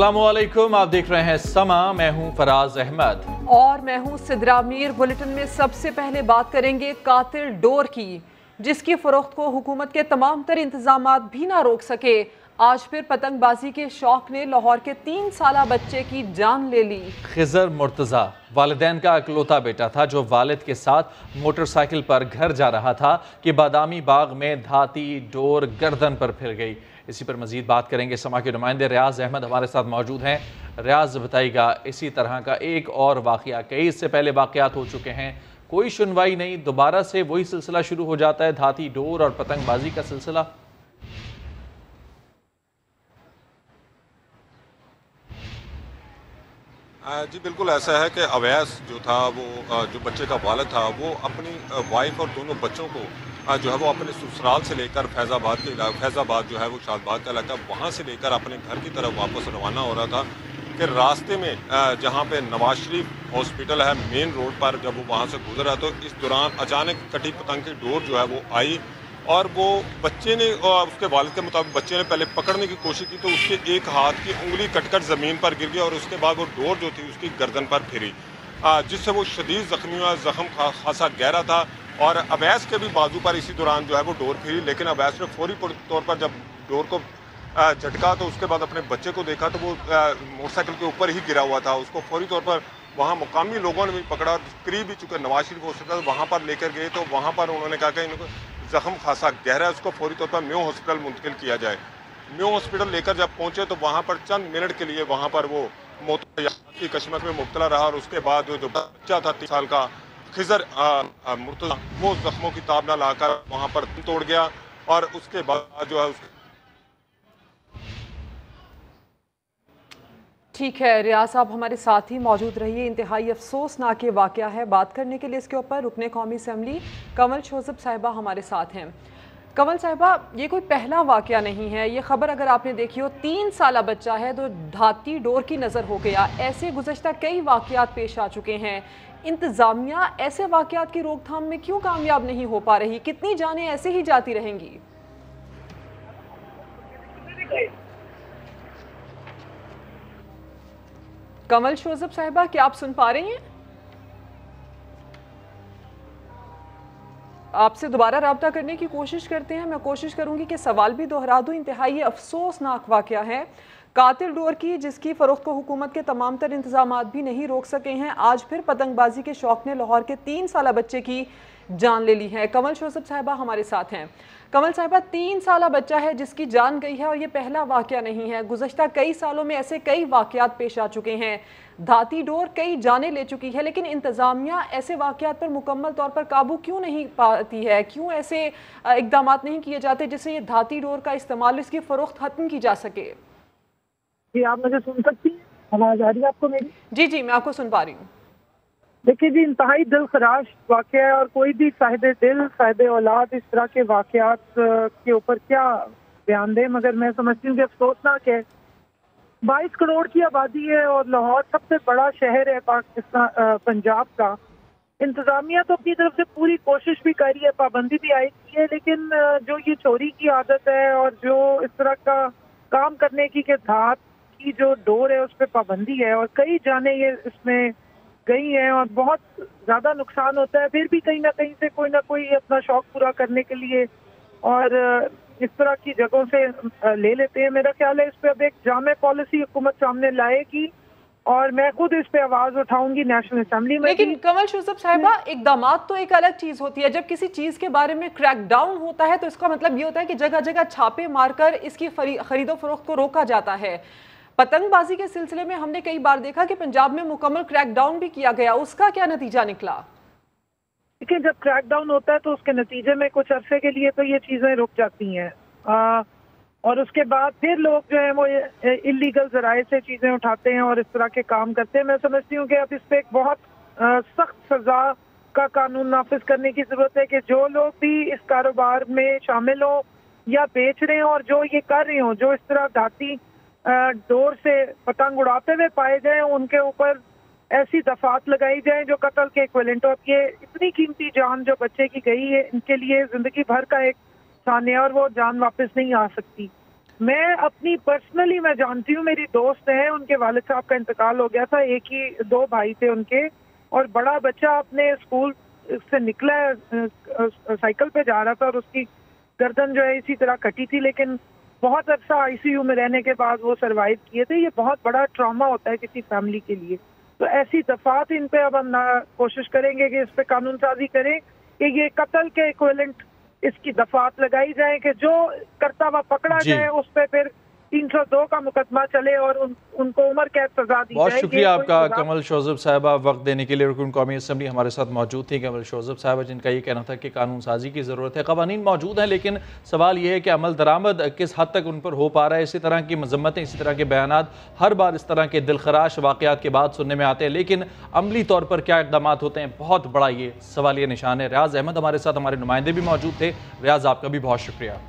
अस्सलामुअलैकुम, आप देख रहे हैं समा। मैं हूं फराज अहमद और मैं हूं सिद्रा मीर। बुलेटिन में सबसे पहले बात करेंगे कातिल डोर की, जिसकी फरोख्त को हुकूमत के तमाम तर इंतजामात भी ना रोक सके। आज फिर पतंगबाजी के शौक ने लाहौर के 3 साला बच्चे की जान ले ली। खिजर मुर्तज़ा वालिदैन का इकलौता बेटा था जो वालिद के साथ मोटरसाइकिल पर घर जा रहा था कि बादामी बाग में धाती डोर गर्दन पर फिर गई। इसी पर मजीद बात करेंगे। समा के नुमाइंदे रियाज अहमद हमारे साथ मौजूद हैं। रियाज, बताइएगा, इसी तरह का एक और वाक़या, कई इससे पहले वाक़यात हो चुके हैं, कोई सुनवाई नहीं, दोबारा से वही सिलसिला शुरू हो जाता है, धाती डोर और पतंगबाजी का सिलसिला। जी बिल्कुल ऐसा है कि अवैस जो था वो जो बच्चे का वालिद था वो अपनी वाइफ और दोनों बच्चों को जो है वो अपने ससुराल से लेकर फैज़ाबाद जो है वो शादबाग का इलाका, वहाँ से लेकर अपने घर की तरफ वापस रवाना हो रहा था कि रास्ते में जहाँ पे नवाज शरीफ हॉस्पिटल है मेन रोड पर, जब वो वहाँ से गुजरा तो इस दौरान अचानक कटी पतंग की डोर जो है वो आई और वो बच्चे ने, उसके वालिद के मुताबिक बच्चे ने पहले पकड़ने की कोशिश की तो उसके एक हाथ की उंगली कटकर ज़मीन पर गिर गई और उसके बाद वो डोर जो थी उसकी गर्दन पर फिरी, जिससे वो शदीद ज़ख्मी हुआ। ज़ख्म खासा गहरा था और अवैस के भी बाजू पर इसी दौरान जो है वो डोर फिरी, लेकिन अवैस ने फौरी तौर पर जब डोर को झटका तो उसके बाद अपने बच्चे को देखा तो वो मोटरसाइकिल के ऊपर ही गिरा हुआ था। उसको फौरी तौर पर वहाँ मुकामी लोगों ने भी पकड़ा, करीब ही चुके नवाज शरीफ हॉस्पिटल वहाँ पर लेकर गए तो वहाँ पर उन्होंने कहा कि इनको ज़ख्म खासा गहरा है, उसको फौरी तौर पर म्यू हॉस्पिटल मुंतकिल किया जाए। म्यू हॉस्पिटल लेकर जब पहुँचे तो वहाँ पर चंद मिनट के लिए वहाँ पर वो मौत की कशमकश में मुब्तला रहा और उसके बाद जो बच्चा था 3 साल का खिजर मुर्तज़ा, वो जख्मों की ताब न लाकर वहाँ पर तोड़ गया और उसके बाद जो है ठीक है रियाज साहब, हमारे साथ ही मौजूद रहिए। इंतहाई अफसोसनाक वाक़या है। बात करने के लिए इसके ऊपर रुकने कौमी असम्बली कंवल शोज़ब साहिबा हमारे साथ हैं। कंवल साहिबा, ये कोई पहला वाक़या नहीं है। ये खबर अगर आपने देखी हो, 3 साला बच्चा है तो धाती डोर की नज़र हो गया। ऐसे गुज़श्ता कई वाक़यात पेश आ चुके हैं। इंतज़ामिया ऐसे वाक़यात की रोकथाम में क्यों कामयाब नहीं हो पा रही? कितनी जानें ऐसे ही जाती रहेंगी? कंवल शोज़ब साहिबा, क्या आप सुन पा रही हैं? आपसे दोबारा रब्ता करने की कोशिश करते हैं। मैं कोशिश करूंगी कि सवाल भी दोहरा दूं। इंतहाई अफसोसनाक वाक़या है कातिल डोर की, जिसकी फरोख्त को हुकूमत के तमाम तर इंतजामात भी नहीं रोक सके हैं। आज फिर पतंगबाजी के शौक ने लाहौर के 3 साला बच्चे की जान ले ली है। कंवल शोज़ब साहिबा हमारे साथ हैं। कंवल साहिबा, 3 साला बच्चा है जिसकी जान गई है और ये पहला वाक़या नहीं है। गुज़श्ता कई सालों में ऐसे कई वाक़यात पेश आ चुके हैं। धाती डोर कई जानें ले चुकी है, लेकिन इंतज़ामिया ऐसे वाक़यात पर मुकम्मल तौर पर काबू क्यों नहीं पाती है? क्यों ऐसे इक़दाम नहीं किए जाते जिससे ये धाती डोर का इस्तेमाल, इसकी फ़रोख्त ख़त्म की जा सके? जी, आप मुझे सुन सकती हैं? आवाज़ आ रही है आपको मेरी? जी जी, मैं आपको सुन पा रही हूँ। देखिए जी, इंतहाई दिल खराश वाक़या है और कोई भी साहिब दिल, साहिब औलाद इस तरह के वाक़यात के ऊपर क्या बयान दे, मगर मैं समझती हूँ कि अफसोसनाक है। 22 करोड़ की आबादी है और लाहौर सबसे बड़ा शहर है पाकिस्तान पंजाब का। इंतज़ामिया तो अपनी तरफ से पूरी कोशिश भी कर रही है, पाबंदी भी आई है, लेकिन जो ये चोरी की आदत है और जो इस तरह का काम करने की कि धात की जो डोर है उस पर पाबंदी है और कई जाने ये इसमें गई हैं और बहुत ज़्यादा नुकसान होता है, फिर भी कहीं ना कहीं से कोई ना कोई अपना शौक पूरा करने के लिए और इस तरह की जगहों से ले लेते हैं। मेरा ख्याल है इस पर अब एक जामे पॉलिसी हुकूमत सामने लाएगी और मैं खुद इस पे आवाज उठाऊंगी नेशनल असेंबली में। लेकिन कंवल शोज़ब साहिबा, इक़दामात तो एक अलग चीज होती है। जब किसी चीज के बारे में क्रैकडाउन होता है तो इसका मतलब ये होता है कि जगह जगह छापे मारकर इसकी खरीदो फरोख्त को रोका जाता है। पतंगबाजी के सिलसिले में हमने कई बार देखा कि पंजाब में मुकम्मल क्रैकडाउन भी किया गया, उसका क्या नतीजा निकला? देखिए, जब क्रैकडाउन होता है तो उसके नतीजे में कुछ अरसे के लिए तो ये चीजें रुक जाती हैं और उसके बाद फिर लोग जो है वो इलीगल जराए से चीजें उठाते हैं और इस तरह के काम करते हैं। मैं समझती हूँ कि अब इस पे एक बहुत सख्त सजा का कानून नाफिज करने की जरूरत है कि जो लोग भी इस कारोबार में शामिल हो या बेच रहे हो और जो ये कर रहे हो, जो इस तरह धाती डोर से पतंग उड़ाते हुए पाए जाए, उनके ऊपर ऐसी दफात लगाई जाए जो कत्ल के इक्विवेलेंट हो। ये इतनी कीमती जान जो बच्चे की गई है, इनके लिए जिंदगी भर का एक सान्या और वो जान वापस नहीं आ सकती। मैं अपनी पर्सनली मैं जानती हूँ, मेरी दोस्त है, उनके वालिद साहब का इंतकाल हो गया था, एक ही 2 भाई थे उनके, और बड़ा बच्चा अपने स्कूल से निकला साइकिल पे जा रहा था और उसकी गर्दन जो है इसी तरह कटी थी, लेकिन बहुत अरसा आईसीयू में रहने के बाद वो सरवाइव किए थे। ये बहुत बड़ा ट्रॉमा होता है किसी फैमिली के लिए। तो ऐसी दफात इन पे अब हम कोशिश करेंगे कि इस पे कानून साजी करें कि ये कत्ल के इक्विवेलेंट इसकी दफात लगाई जाए कि जो करता हुआ पकड़ा जाए उस पे फिर 302 का मुकदमा चले और उनको उम्र कैद सजा दी जाए। बहुत शुक्रिया आपका कमल शोजब साहिबा, वक्त देने के लिए। रुकन कौमी असम्बली हमारे साथ मौजूद थी कमल शोजब साहिबा, जिनका ये कहना था कि कानून साजी की ज़रूरत है। क़वानीन मौजूद हैं, लेकिन सवाल ये है कि अमल दरामद किस हद तक उन पर हो पा रहा है। इसी तरह की मजम्मतें, इसी तरह के बयानात हर बार इस तरह के दिलखराश वाक़यात के बाद सुनने में आते हैं, लेकिन अमली तौर पर क्या इक़दाम होते हैं, बहुत बड़ा ये सवालिया निशान है। रियाज अहमद हमारे साथ, हमारे नुमाइंदे भी मौजूद थे। रियाज, आपका भी बहुत शुक्रिया।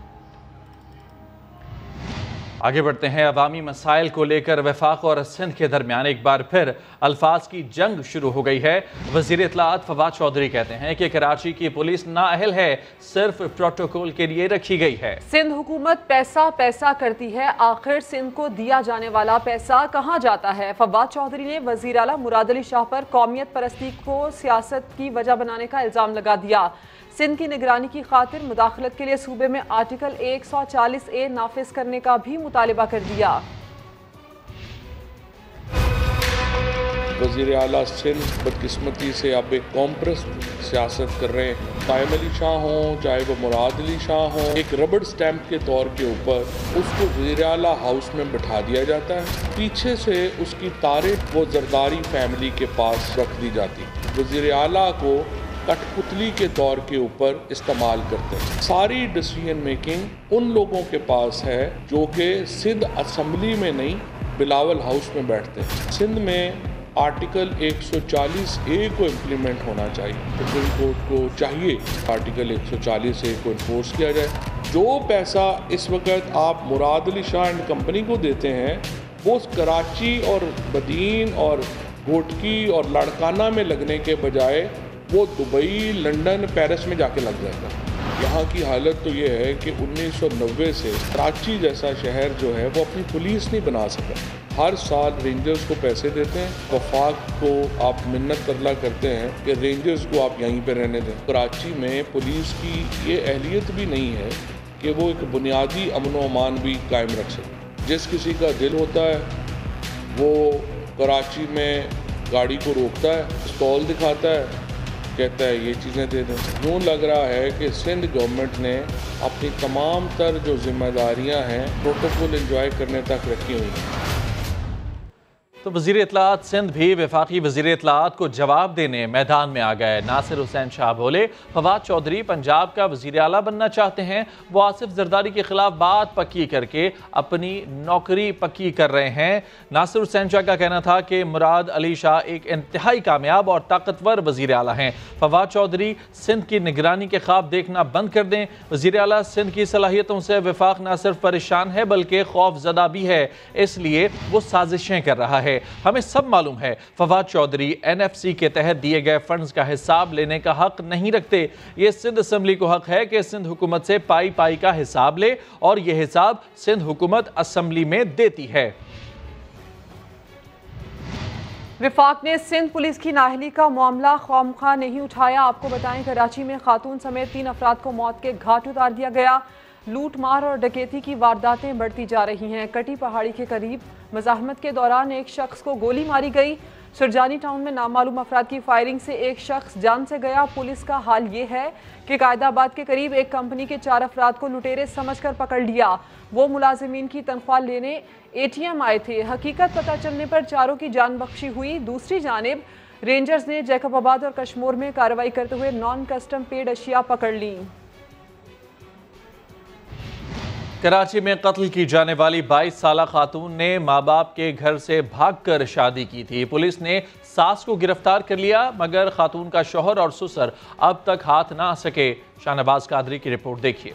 आगे बढ़ते हैं। अवामी मसाइल को लेकर वफाक और सिंध के दरमियान एक बार फिर अल्फाज की जंग शुरू हो गई है। वज़ीर इत्तलाआत फवाद चौधरी कहते हैं कि कराची की पुलिस नाअहल है, सिर्फ प्रोटोकॉल के लिए रखी गई है। सिंध हुकूमत पैसा पैसा करती है, आखिर सिंध को दिया जाने वाला पैसा कहाँ जाता है? फवाद चौधरी ने वज़ीर आला मुराद अली शाह पर कौमियत परस्ती को सियासत की वजह बनाने का इल्ज़ाम लगा दिया। सिंध की निगरानी की खातिर मुदाखलत के लिए सूबे में आर्टिकल 140A नाफिज करने का भी मुतालिबा कर दिया। वज़ीर आला सिंध बदकिस्मती से अब एक कॉम्प्रेस सियासत कर रहे हैं। कायम अली शाह हों चाहे वो मुराद अली शाह हों, एक रबड़ स्टैंप के तौर के ऊपर उसको वज़ीर आला हाउस में बिठा दिया जाता है, पीछे से उसकी तारीफ वो जरदारी फैमिली के पास रख दी जाती है। वज़ीर आला को कठपुतली के तौर के ऊपर इस्तेमाल करते हैं। सारी डिसीजन मेकिंग उन लोगों के पास है जो कि सिंध असम्बली में नहीं, बिलावल हाउस में बैठते हैं। सिंध में आर्टिकल 140A को इम्प्लीमेंट होना चाहिए। सुप्रीम कोर्ट को चाहिए आर्टिकल 140A को इन्फोर्स किया जाए। जो पैसा इस वक्त आप मुराद अली शाह एंड कंपनी को देते हैं, वो कराची और बदीन और घोटकी और लाड़काना में लगने के बजाय वो दुबई, लंदन, पेरिस में जाके लग जाएगा। यहाँ की हालत तो ये है कि 1990 से कराची जैसा शहर जो है वो अपनी पुलिस नहीं बना सका। हर साल रेंजर्स को पैसे देते हैं, वफाक को आप मिन्नत तरला करते हैं कि रेंजर्स को आप यहीं पे रहने दें। कराची में पुलिस की ये अहलियत भी नहीं है कि वो एक बुनियादी अमन व अमान भी कायम रख सके। जिस किसी का दिल होता है वो कराची में गाड़ी को रोकता है, स्टॉल दिखाता है, कहता है ये चीज़ें दे दें। यूँ लग रहा है कि सिंध गवर्नमेंट ने अपनी तमाम तर जो जिम्मेदारियां हैं प्रोटोकॉल एंजॉय करने तक रखी हुई हैं। तो वज़ीर इत्तलाआत सिंध भी वफाकी वज़ीर इत्तलाआत को जवाब देने मैदान में आ गए। नासिर हुसैन शाह बोले, फवाद चौधरी पंजाब का वज़ीर आला बनना चाहते हैं, वो आसिफ जरदारी के खिलाफ बात पक्की करके अपनी नौकरी पक्की कर रहे हैं। नासिर हुसैन शाह का कहना था कि मुराद अली शाह एक इंतहाई कामयाब और ताकतवर वज़ीर आला हैं। फवाद चौधरी सिंध की निगरानी के ख्वाब देखना बंद कर दें। वज़ीर आला सिंध की सलाहियतों से वफाक न सिर्फ परेशान है बल्कि खौफजदा भी है, इसलिए वो साजिशें कर रहा है। हमें सब मालूम है फवाद चौधरी NFC के तहत दिए गए फंड्स का हिसाब लेने का हक नहीं रखते। ये सिंध असम्बली को हक है कि सिंध हुकूमत से पाई पाई का हिसाब ले, और यह हिसाब सिंध हुकूमत असम्बली में देती है। विफाक ने सिंध पुलिस की नाअहली का मामला खौमखा नहीं उठाया। आपको बताएं, कराची में खातून समेत 3 अफराद को मौत के घाट उतार दिया गया। लूट मार और डकैती की वारदातें बढ़ती जा रही हैं। कटी पहाड़ी के करीब मज़ाहमत के दौरान एक शख्स को गोली मारी गई। सुरजानी टाउन में नामालूम अफराद की फायरिंग से एक शख्स जान से गया। पुलिस का हाल ये है कि कायदाबाद के करीब एक कंपनी के 4 अफराद को लुटेरे समझकर पकड़ लिया। वो मुलाजिमीन की तनख्वाह लेने ATM आए थे। हकीकत पता चलने पर चारों की जान बख्शी हुई। दूसरी जानिब रेंजर्स ने जैकबाबाद और कश्मोर में कार्रवाई करते हुए नॉन कस्टम पेड अशिया पकड़ ली। कराची में कत्ल की जाने वाली 22 साला खातून ने माँ बाप के घर से भागकर शादी की थी। पुलिस ने सास को गिरफ्तार कर लिया, मगर खातून का शौहर और ससुर अब तक हाथ ना आ सके। शाहनवाज कादरी की रिपोर्ट देखिए।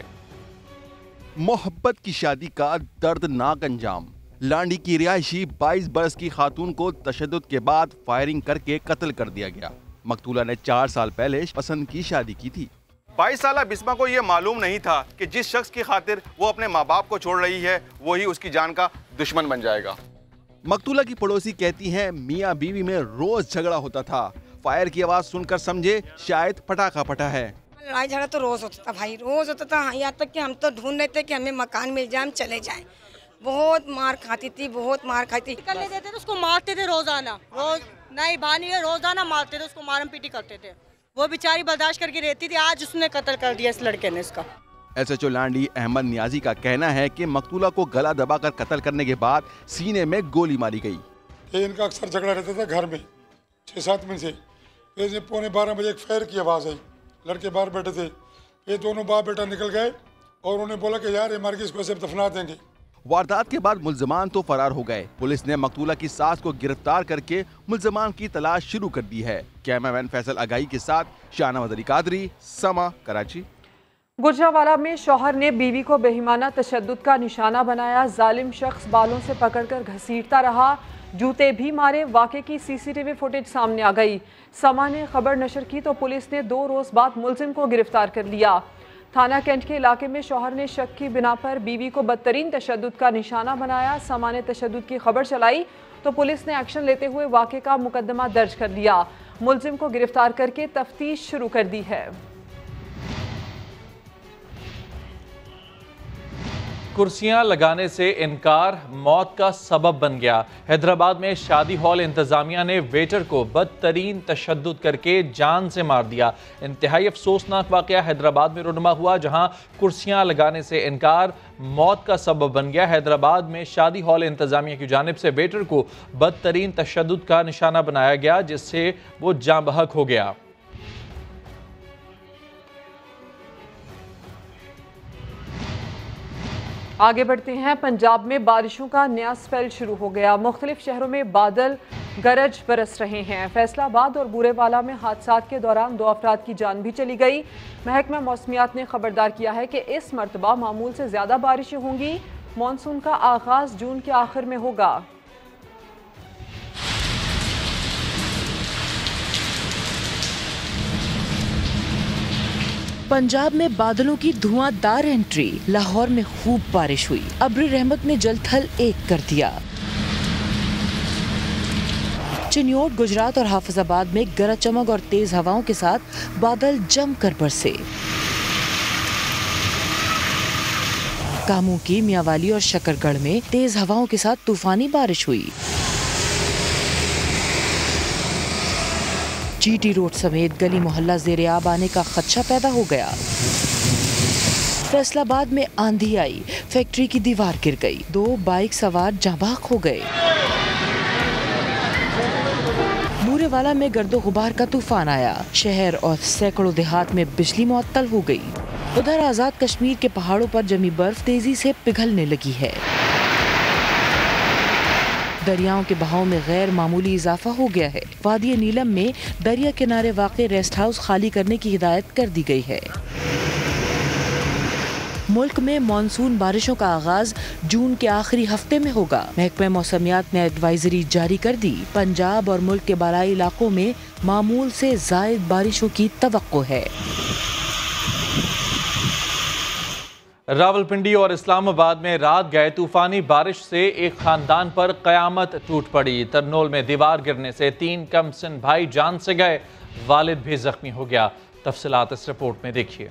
मोहब्बत की शादी का दर्दनाक अंजाम। लांडी की रिहायशी 22 बरस की खातून को तशद्दुद के बाद फायरिंग करके कत्ल कर दिया गया। मकतूला ने 4 साल पहले पसंद की शादी की थी। 22 साला बिस्मा को ये मालूम नहीं था कि जिस शख्स की खातिर वो अपने माँ बाप को छोड़ रही है वही उसकी जान का दुश्मन बन जाएगा। मकतूला की पड़ोसी कहती हैं मियाँ बीवी में रोज झगड़ा होता था। फायर की आवाज सुनकर समझे शायद पटाखा फटा है। लड़ाई झगड़ा तो रोज होता था भाई, रोज होता था। यहाँ तक कि हम तो ढूंढ रहे थे कि हमें मकान मिल जाए, हम चले जाएं। बहुत मार खाती थी, बहुत मार खाती थी। निकलने देते थे, उसको मारते थे रोजाना, रोज नहीं बानी रोजाना मारते थे उसको, मारम पीटी करते थे। वो बेचारी बर्दाश्त करके रहती थी। आज उसने कत्ल कर दिया इस लड़के ने इसका। SHO लांडी अहमद नियाजी का कहना है कि मकतूला को गला दबाकर कत्ल करने के बाद सीने में गोली मारी गई। इनका अक्सर झगड़ा रहता था घर में 6-7 दिन से। फिर 11:15 बजे एक फायर की आवाज़ आई, लड़के बाहर बैठे थे। ये दोनों बाप बेटा निकल गए और उन्होंने बोला कि यार ये मार के इसको ऐसे दफना देंगे। वारदात के बाद मुल्जमान तो फरार हो गए। पुलिस ने मकतूला की सास को गिरफ्तार करके मुल्जमान की तलाश शुरू कर दी है। कैमरामैन फैसल अगाई के साथ शाहनवाज अली कादरी, समा, कराची। गुजरावाला में शौहर ने बीवी को बेईमाना तशद्दुद का निशाना बनाया। जालिम शख्स बालों से पकड़कर घसीटता रहा, जूते भी मारे। वाक़े की CCTV फुटेज सामने आ गई। समा ने खबर नशर की तो पुलिस ने 2 रोज बाद मुलजिम को गिरफ्तार कर लिया। थाना कैंट के इलाके में शौहर ने शक की बिना पर बीवी को बदतरीन तशद्दुद का निशाना बनाया। समा ने तशद्दुद की खबर चलाई तो पुलिस ने एक्शन लेते हुए वाक़े का मुकदमा दर्ज कर लिया। मुलजिम को गिरफ्तार करके तफ्तीश शुरू कर दी है। कुर्सियां लगाने से इनकार मौत का सबब बन गया। हैदराबाद में शादी हॉल इंतजामिया ने वेटर को बदतरीन तशद्दुद करके जान से मार दिया। इंतहाई अफसोसनाक वाकया हैदराबाद में रुनमा हुआ, जहां कुर्सियां लगाने से इनकार मौत का सबब बन गया। हैदराबाद में शादी हॉल इंतजामिया की जानिब से वेटर को बदतरीन तशद्दुद का निशाना बनाया गया, जिससे वो जाँ बहक हो गया। आगे बढ़ते हैं। पंजाब में बारिशों का नया स्पेल शुरू हो गया। मुख्तलिफ शहरों में बादल गरज बरस रहे हैं। फैसलाबाद और बूरेवाला में हादसात के दौरान 2 अफराद की जान भी चली गई। महकमा मौसमियात ने खबरदार किया है कि इस मरतबा मामूल से ज़्यादा बारिशें होंगी। मानसून का आगाज जून के आखिर में होगा। पंजाब में बादलों की धुआंधार एंट्री। लाहौर में खूब बारिश हुई। अब्र रहमत ने जल थल एक कर दिया। चिन्योट, गुजरात और हाफिजाबाद में गरज चमक और तेज हवाओं के साथ बादल जमकर बरसे। कामू की मियावाली और शकरगढ़ में तेज हवाओं के साथ तूफानी बारिश हुई। GT रोड समेत गली मोहल्ला ज़ेरे आब आने का खदशा पैदा हो गया। फैसलाबाद में आंधी आई, फैक्ट्री की दीवार गिर गई, 2 बाइक सवार जांबाक हो गए। बूरेवाला में गर्दो गुबार का तूफान आया, शहर और सैकड़ों देहात में बिजली मुअत्तल हो गई। उधर आजाद कश्मीर के पहाड़ों पर जमी बर्फ तेजी से पिघलने लगी है। दरियाओं के बहाव में गैर मामूली इजाफा हो गया है। वादी नीलम में दरिया किनारे वाक़े रेस्ट हाउस खाली करने की हिदायत कर दी गई है। मुल्क में मानसून बारिशों का आगाज जून के आखिरी हफ्ते में होगा। महकमा मौसमियात ने एडवाइजरी जारी कर दी। पंजाब और मुल्क के बालाई इलाकों में मामूल से ज़ायद बारिशों की तवक्को है। रावलपिंडी और इस्लामाबाद में रात गए तूफानी बारिश से एक खानदान पर कयामत टूट पड़ी। तरनोल में दीवार गिरने से 3 कमसिन भाई जान से गए, वालिद भी जख्मी हो गया। तफसीलात इस रिपोर्ट में देखिए।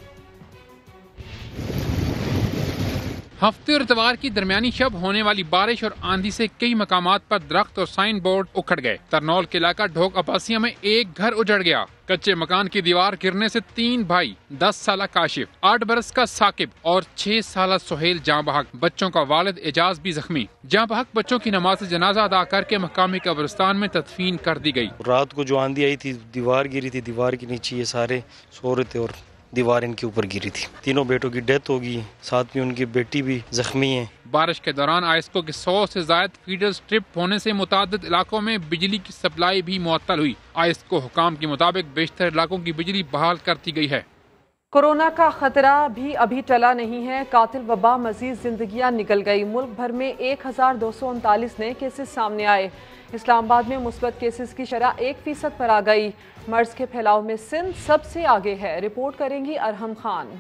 हफ्ते और इतवार की दरमियानी शब होने वाली बारिश और आंधी से कई मकामात पर दरख्त और साइन बोर्ड उखड़ गए। तरनौल के इलाका ढोक अब्बासिया में एक घर उजड़ गया। कच्चे मकान की दीवार गिरने से 3 भाई, 10 साला काशिफ, 8 बरस का साकिब और 6 साला सुहेल जाँ बहक। बच्चों का वालिद एजाज भी जख्मी। जाँ बहक बच्चों की नमाज जनाजा अदा करके मकामी कब्रिस्तान में तदफीन कर दी गई। रात को जो आंधी आई थी, दीवार गिरी थी, दीवार के नीचे ये सारे सो रहे थे और दीवार इनके ऊपर गिरी थी। तीनों बेटों की डेथ होगी, साथ में उनकी बेटी भी जख्मी है। बारिश के दौरान आयस्को के 100 से ज्यादा फीडर स्ट्रिप होने से मुतादिद इलाकों में बिजली की सप्लाई भी मुअत्तल हुई। आयस्को हुकाम के मुताबिक बेशतर इलाकों की बिजली बहाल कर दी गई है। कोरोना का खतरा भी अभी टला नहीं है। कातिल वबा मजीद जिंदगियां निकल गई। मुल्क भर में 1239 नए केसेस सामने आए। इस्लामाबाद में मुस्बत केसेस की शरह 1% पर आ गई। मर्ज के फैलाव में सिंध सबसे आगे है। रिपोर्ट करेंगी अरहम खान।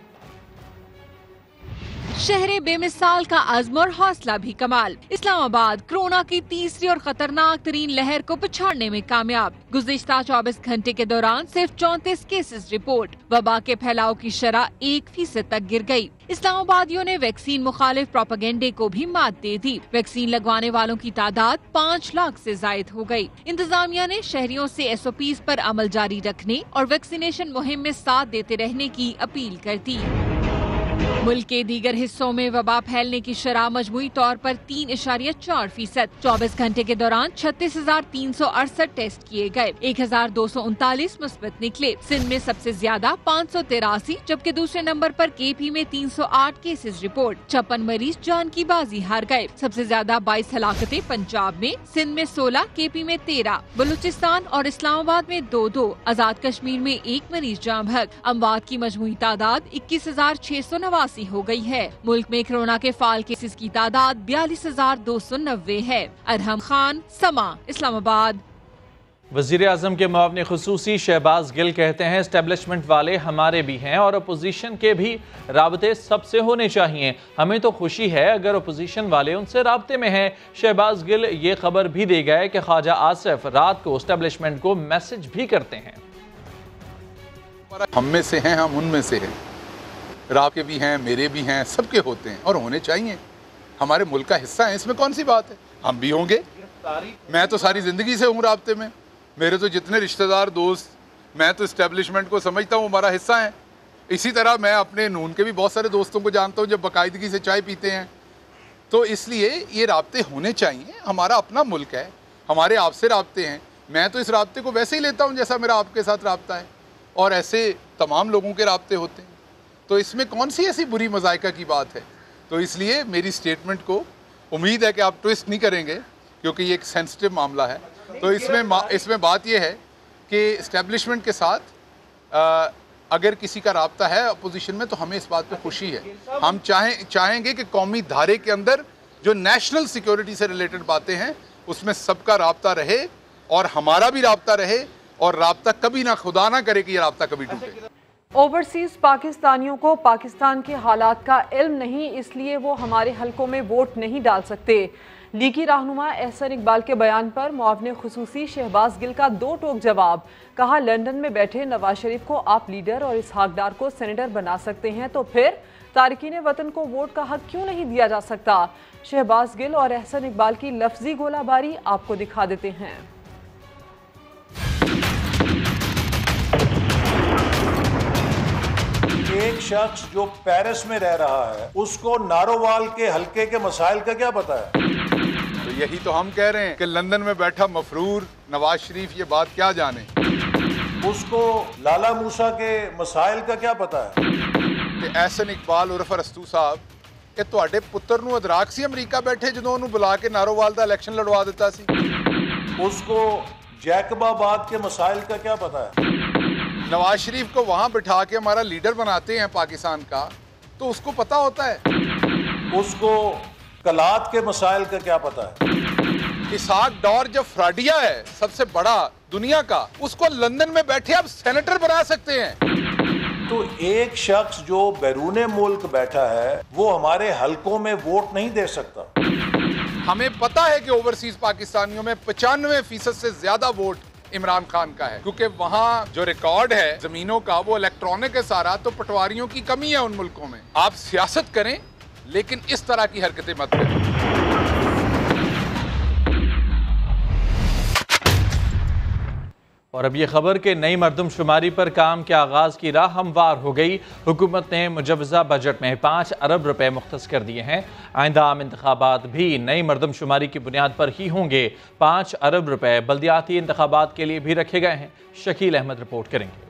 शहरे बेमिसाल का अज़्म और हौसला भी कमाल। इस्लामाबाद कोरोना की तीसरी और खतरनाक तरीन लहर को पछाड़ने में कामयाब। गुज़िश्ता 24 घंटे के दौरान सिर्फ 34 केसेस रिपोर्ट। वबा के फैलाव की शरह 1% तक गिर गई। इस्लामाबादियों ने वैक्सीन मुखालिफ प्रोपेगेंडे को भी मात दे दी। वैक्सीन लगवाने वालों की तादाद 5 लाख से जायद हो गई। इंतजामिया ने शहरियों से SOPs पर अमल जारी रखने और वैक्सीनेशन मुहिम में साथ देते रहने की अपील कर दी। मुल्क के दीगर हिस्सों में वबा फैलने की शरह मजमूई तौर पर 3.4%। 24 घंटे के दौरान 36,368 टेस्ट किए गए। 1,239 मुस्बत निकले। सिंध में सबसे ज्यादा 583, जबकि दूसरे नंबर पर KP में 308 केसेस रिपोर्ट। 56 मरीज जान की बाजी हार गए। सबसे ज्यादा 22 हलाकतें पंजाब में, सिंध में 16, KP में 13, बलूचिस्तान और इस्लामाबाद में 2-2, आजाद कश्मीर में 1 मरीज जाँ भग। अमवात की मजमूई तादाद 21,689 हो गई है। मुल्क में कोरोना के फाल केसेस की तादाद 42,290 है। अरहम खान, समा, इस्लामाबाद। वज़ीर आज़म के मुआविन खुसूसी शहबाज गिल कहते हैं एस्टेब्लिशमेंट वाले हमारे भी हैं और अपोजिशन के भी राबते सबसे होने चाहिए। हमें तो खुशी है अगर अपोजिशन वाले उनसे राबते में हैं। शहबाज गिल ये खबर भी दे गए कि ख्वाजा आसिफ रात को एस्टेब्लिशमेंट को मैसेज भी करते हैं। हम में से हैं, हम उनमें से हैं। राब के भी हैं, मेरे भी हैं, सबके होते हैं और होने चाहिए। हमारे मुल्क का हिस्सा है, इसमें कौन सी बात है। हम भी होंगे। मैं तो सारी ज़िंदगी से हूँ राब्ते में। मेरे तो जितने रिश्तेदार, दोस्त, मैं तो इस्टेब्लिशमेंट को समझता हूँ हमारा हिस्सा है। इसी तरह मैं अपने नून के भी बहुत सारे दोस्तों को जानता हूँ जब बाकायदगी से चाय पीते हैं। तो इसलिए ये राब्ते होने चाहिए। हमारा अपना मुल्क है, हमारे आपसे राब्ते हैं। मैं तो इस राब्ते को वैसे ही लेता हूँ जैसा मेरा आपके साथ राब्ता है, और ऐसे तमाम लोगों के राब्ते होते हैं। तो इसमें कौन सी ऐसी बुरी मज़ाइका की बात है। तो इसलिए मेरी स्टेटमेंट को उम्मीद है कि आप ट्विस्ट नहीं करेंगे, क्योंकि ये एक सेंसिटिव मामला है। तो इसमें बात यह है कि इस्टेब्लिशमेंट के साथ अगर किसी का राब्ता है अपोजिशन में, तो हमें इस बात पे खुशी है। हम चाहेंगे कि कौमी धारे के अंदर जो नेशनल सिक्योरिटी से रिलेटेड बातें हैं उसमें सबका राब्ता रहे और हमारा भी राब्ता रहे, और राब्ता कभी ना, खुदा ना करे कि ये राब्ता कभी टूटे। ओवरसीज पाकिस्तानियों को पाकिस्तान के हालात का इल्म नहीं, इसलिए वो हमारे हलकों में वोट नहीं डाल सकते। लीगी रहनुमा एहसन इकबाल के बयान पर मुआविन खुसूसी शहबाज गिल का 2 टोक जवाब। कहा, लंदन में बैठे नवाज शरीफ को आप लीडर और इसहाक डार को सेनेटर बना सकते हैं, तो फिर तारकीन वतन को वोट का हक क्यों नहीं दिया जा सकता। शहबाज गिल और एहसन इकबाल की लफ्जी गोलाबारी आपको दिखा देते हैं। एक शख्स जो पेरिस में रह रहा है उसको नारोवाल के हल्के के मसाइल का क्या पता है। तो यही तो हम कह रहे हैं कि लंदन में बैठा मफरूर नवाज शरीफ ये बात क्या जाने। उसको लाला मूसा के मसाइल का क्या पता है। कि एहसन इकबाल उर्फ रस्तू साहब ये तुहाडे पुत्र नूं अदराक सी अमरीका बैठे जदों उन्होंने बुला के नारोवाल दा इलेक्शन लड़वा दिता सी। उसको जैकबाबाद के मसाइल का क्या पता है। नवाज शरीफ को वहां बिठा के हमारा लीडर बनाते हैं पाकिस्तान का, तो उसको पता होता है। उसको कलात के मसाइल का क्या पता है। इसहाक डार जब फ्राडिया है सबसे बड़ा दुनिया का, उसको लंदन में बैठे आप सेनेटर बना सकते हैं। तो एक शख्स जो बैरून मुल्क बैठा है वो हमारे हलकों में वोट नहीं दे सकता। हमें पता है कि ओवरसीज पाकिस्तानियों में 95% से ज्यादा वोट इमरान खान का है, क्योंकि वहाँ जो रिकॉर्ड है जमीनों का वो इलेक्ट्रॉनिक है सारा। तो पटवारियों की कमी है उन मुल्कों में। आप सियासत करें लेकिन इस तरह की हरकतें मत करें। और अब ये खबर कि नई मरदमशुमारी पर काम के आगाज़ की राह हमवार हो गई। हुकूमत ने मुजवज़ा बजट में 5 अरब रुपए मुख्तस कर दिए हैं। आइंदा आम इंतखाबात भी नई मरदमशुमारी की बुनियाद पर ही होंगे। 5 अरब रुपए बल्दियाती इंतखाबात के लिए भी रखे गए हैं। शकील अहमद रिपोर्ट करेंगे।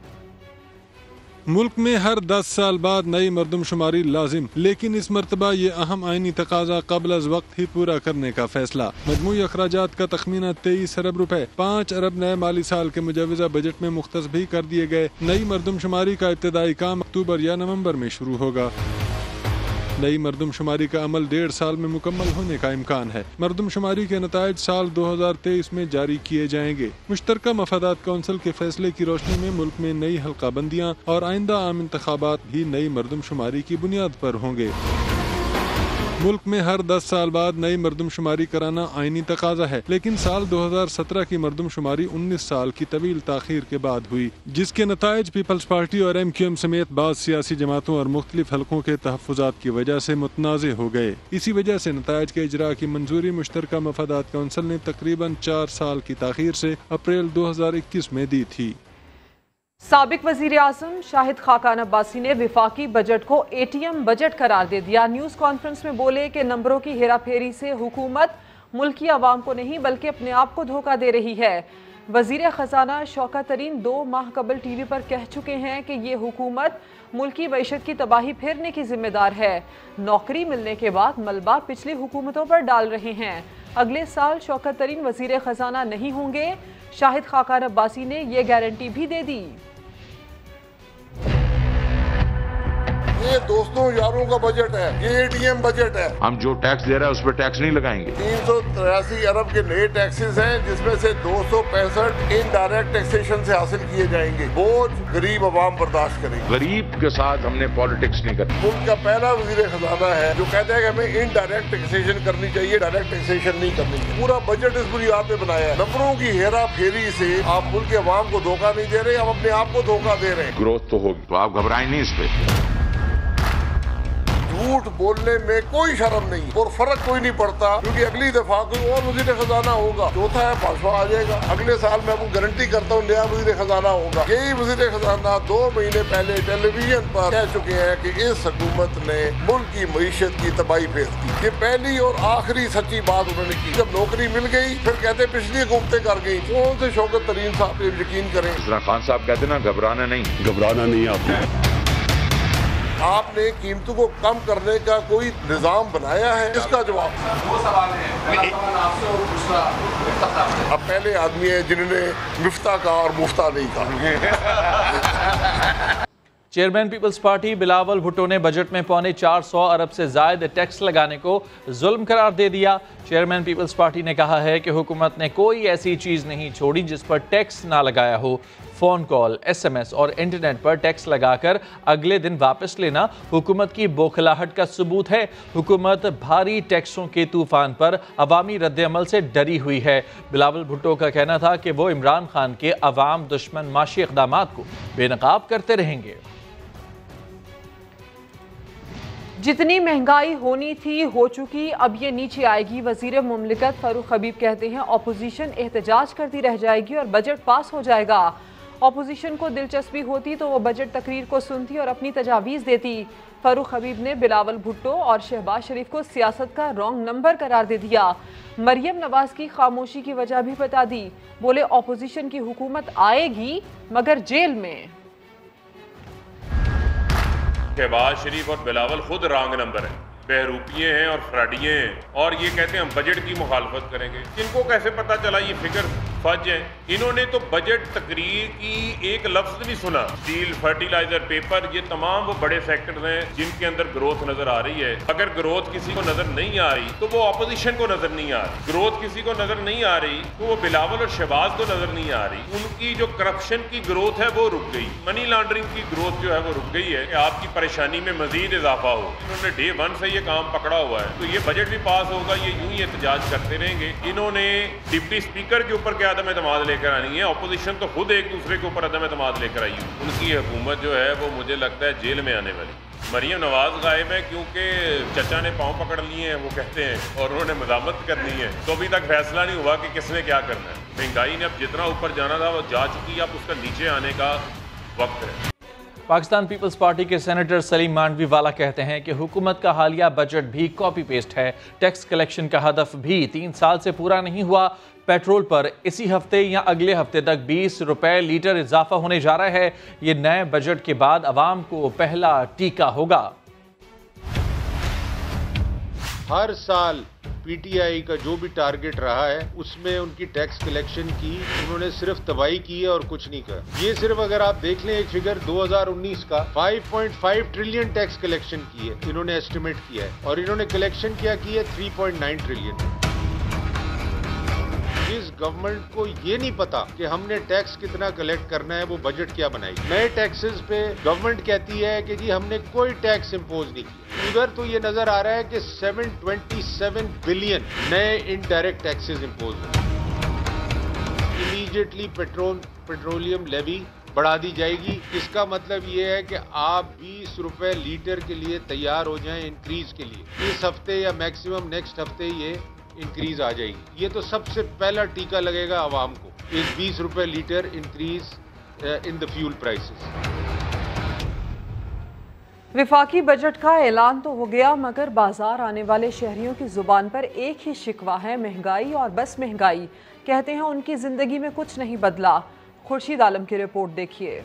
मुल्क में हर 10 साल बाद नई मरदमशुमारी लाजिम, लेकिन इस मरतबा ये अहम आईनी तकाजा कबल अज वक्त ही पूरा करने का फैसला। मजमूई अखराजात का तखमीना 23 अरब रुपए 5 अरब नए माली साल के मुजवजा बजट में मुख्तस भी कर दिए गए। नई मरदमशुमारी का इब्तदाई काम अक्टूबर या नवंबर में शुरू होगा। नई मरदमशुमारी का अमल 1.5 साल में मुकम्मल होने का इम्कान है। मरदमशुमारी के नताइज साल 2023 में जारी किए जाएंगे। मुश्तरका मफादात कौंसिल के फैसले की रोशनी में मुल्क में नई हल्का बंदियाँ और आइंदा आम इंतखाबात भी नई मरदमशुमारी की बुनियाद पर होंगे। मुल्क में हर 10 साल बाद नई मरदमशुमारी कराना आईनी तकाजा है, लेकिन साल 2017 की मरदमशुमारी 19 साल की तवील ताखीर के बाद हुई, जिसके नताइज पीपल्स पार्टी और MQM समेत बाज़ सियासी जमातों और मुख्तलिफ हलकों के तहफ़्फ़ुज़ात की वजह से मुतनाज़े हो गए। इसी वजह से नताइज के इजरा की मंजूरी मुश्तरका मफादात कौंसिल ने तकरीबन 4 साल की ताखीर से अप्रैल 2021 में दी थी। साबिक वज़ीर आज़म शाहिद खाकान अब्बासी ने विफाकी बजट को ATM बजट करार दे दिया। न्यूज़ कॉन्फ्रेंस में बोले कि नंबरों की हेरा फेरी से हुकूमत मुल्की आवाम को नहीं बल्कि अपने आप को धोखा दे रही है। वज़ीर ख़जाना शौकत तरीन 2 माह कबल TV पर कह चुके हैं कि ये हुकूमत मुल्की मईशत की तबाही फेरने की जिम्मेदार है। नौकरी मिलने के बाद मलबा पिछली हुकूमतों पर डाल रहे हैं। अगले साल शौकत तरीन वज़ीर ख़जाना नहीं होंगे। शाहिद खाकान अब्बासी ने ये गारंटी भी दे दी। ये दोस्तों यारों का बजट है, ये ATM बजट है। हम जो टैक्स दे रहे हैं उस पर टैक्स नहीं लगाएंगे। 383 अरब के नए टैक्सेस हैं, जिसमें से 265 इनडायरेक्ट टैक्सेशन से हासिल किए जाएंगे। बोझ गरीब आवाम बर्दाश्त करेंगे। गरीब के साथ हमने पॉलिटिक्स नहीं करनी। मुल्क का पहला वजीर खजाना है जो कहता है कि हमें इनडायरेक्ट टैक्सेशन करनी चाहिए, डायरेक्ट टैक्सेशन नहीं करनी चाहिए। पूरा बजट इस बुनियाद पे बनाया है। नंबरों की हेरा फेरी से आप मुल्क के अवाम को धोखा नहीं दे रहे, आप अपने आप को धोखा दे रहे हैं। ग्रोथ तो होगी, तो आप घबराएं नहीं इस पे। झूठ बोलने में कोई शर्म नहीं और फर्क कोई नहीं पड़ता, क्योंकि अगली दफा कोई और वजीर खजाना होगा। चौथा है पांचवा आ जाएगा। अगले साल मैं आपको गारंटी करता हूँ नया वजीर खजाना होगा। यही वजीर खजाना 2 महीने पहले टेलीविजन पर कह चुके हैं कि इस हुकूमत ने मुल्क की मईशत की तबाही फेर दी। ये पहली और आखिरी सच्ची बात उन्होंने की। जब नौकरी मिल गई फिर कहते पिछली हुकूमतें कर गई। कौन से शौकत तरीन साहब पे यकीन करें। खान साहब कहते ना घबराना नहीं आपने कीमतों को कम करने का कोई निजाम बनाया है? इसका जवाब वो सवाल है। अब पहले आदमी है जिन्होंने मिफ्ता कहा और मुफ्ता नहीं कहा। चेयरमैन पीपल्स पार्टी बिलावल भुट्टो ने बजट में 425 अरब से जायद टैक्स लगाने को जुल्म करार दे दिया। चेयरमैन पीपल्स पार्टी ने कहा है कि हुकूमत ने कोई ऐसी चीज़ नहीं छोड़ी जिस पर टैक्स ना लगाया हो। फ़ोन कॉल, SMS और इंटरनेट पर टैक्स लगाकर अगले दिन वापस लेना हुकूमत की बौखलाहट का सबूत है। हुकूमत भारी टैक्सों के तूफान पर अवामी रद्द-ए-अमल से डरी हुई है। बिलावल भुट्टो का कहना था कि वो इमरान खान के अवाम दुश्मन माशी इक़दामात को बेनकाब करते रहेंगे। जितनी महंगाई होनी थी हो चुकी, अब ये नीचे आएगी। वजीर मुमलिकत फारूक हबीब कहते हैं अपोजिशन एहतजाज करती रह जाएगी और बजट पास हो जाएगा। अपोजिशन को दिलचस्पी होती तो वो बजट तकरीर को सुनती और अपनी तजावीज़ देती। फारूक हबीब ने बिलावल भुट्टो और शहबाज शरीफ को सियासत का रॉन्ग नंबर करार दे दिया। मरियम नवाज की खामोशी की वजह भी बता दी। बोले अपोजिशन की हुकूमत आएगी मगर जेल में। शहबाज शरीफ और बिलावल खुद रॉन्ग नंबर है, बहरूपिये हैं और फ्राडिये हैं और ये कहते हैं हम बजट की मुखालफत करेंगे। इनको कैसे पता चला ये फिगर फज है? इन्होंने तो बजट तकरीर की एक लफ्ज नहीं सुना। स्टील, फर्टिलाइजर, पेपर, ये तमाम वो बड़े सेक्टर्स हैं जिनके अंदर ग्रोथ नजर आ रही है। अगर ग्रोथ किसी को नजर नहीं आ रही तो वो ऑपोजिशन को नजर नहीं आ रही। ग्रोथ किसी को नजर नहीं आ रही तो वो बिलावल और शहबाज को नजर नहीं आ रही। उनकी जो करप्शन की ग्रोथ है वो रुक गई, मनी लॉन्ड्रिंग की ग्रोथ जो है वो रुक गई है कि आपकी परेशानी में मजीद इजाफा हो। इन्होंने डे 1 से ये काम पकड़ा हुआ है, तो ये बजट भी पास होगा, ये यूं ही एहतजाज करते रहेंगे। इन्होंने डिप्टी स्पीकर के ऊपर क्या अदम एतमाद लेकर आनी है। ऑपोजिशन तो खुद एक दूसरे के ऊपर अदम एतमाद लेकर आई है। उनकी हुकूमत जो है वो मुझे लगता है जेल में आने वाली। मरियम नवाज गायब है क्योंकि चचा ने पाँव पकड़ लिए हैं, वो कहते हैं, और उन्होंने मजामत करनी है। तो अभी तक फैसला नहीं हुआ कि किसने क्या करना है। महंगाई ने अब जितना ऊपर जाना था वो जा चुकी है, अब उसका नीचे आने का वक्त है। पाकिस्तान पीपल्स पार्टी के सेनेटर सलीम मांडवी वाला कहते हैं कि हुकूमत का हालिया बजट भी कॉपी पेस्ट है। टैक्स कलेक्शन का हदफ भी 3 साल से पूरा नहीं हुआ। पेट्रोल पर इसी हफ्ते या अगले हफ्ते तक 20 रुपए लीटर इजाफा होने जा रहा है। ये नए बजट के बाद अवाम को पहला टीका होगा। हर साल पीटीआई का जो भी टारगेट रहा है उसमें उनकी टैक्स कलेक्शन की उन्होंने सिर्फ तबाही की है और कुछ नहीं करा। ये सिर्फ अगर आप देख लें एक फिगर 2019 का 5.5 ट्रिलियन टैक्स कलेक्शन की है इन्होंने एस्टिमेट किया है, और इन्होंने कलेक्शन क्या की है 3.9 ट्रिलियन। इस गवर्नमेंट को ये नहीं पता कि हमने टैक्स कितना कलेक्ट करना है, वो बजट क्या बनाएगी। नए टैक्सेस पे गवर्नमेंट कहती है कि जी हमने कोई टैक्स इंपोज नहीं किया। उधर तो ये नजर आ रहा है कि 727 बिलियन नए इनडायरेक्ट टैक्सेस इंपोज हुए। इमीडिएटली पेट्रोलियम लेवी बढ़ा दी जाएगी। इसका मतलब ये है कि आप 20 रुपए लीटर के लिए तैयार हो जाएं इंक्रीज के लिए। इस हफ्ते या मैक्सिमम नेक्स्ट हफ्ते ये इंक्रीज आ जाएगी। ये तो सबसे पहला टीका लगेगा आवाम को, इस 20 रुपए litre increase in the fuel prices. विफाकी बजट का ऐलान तो हो गया, मगर बाजार आने वाले शहरियों की जुबान पर एक ही शिकवा है, महंगाई और बस महंगाई। कहते हैं उनकी जिंदगी में कुछ नहीं बदला। खुर्शीद आलम की रिपोर्ट देखिए।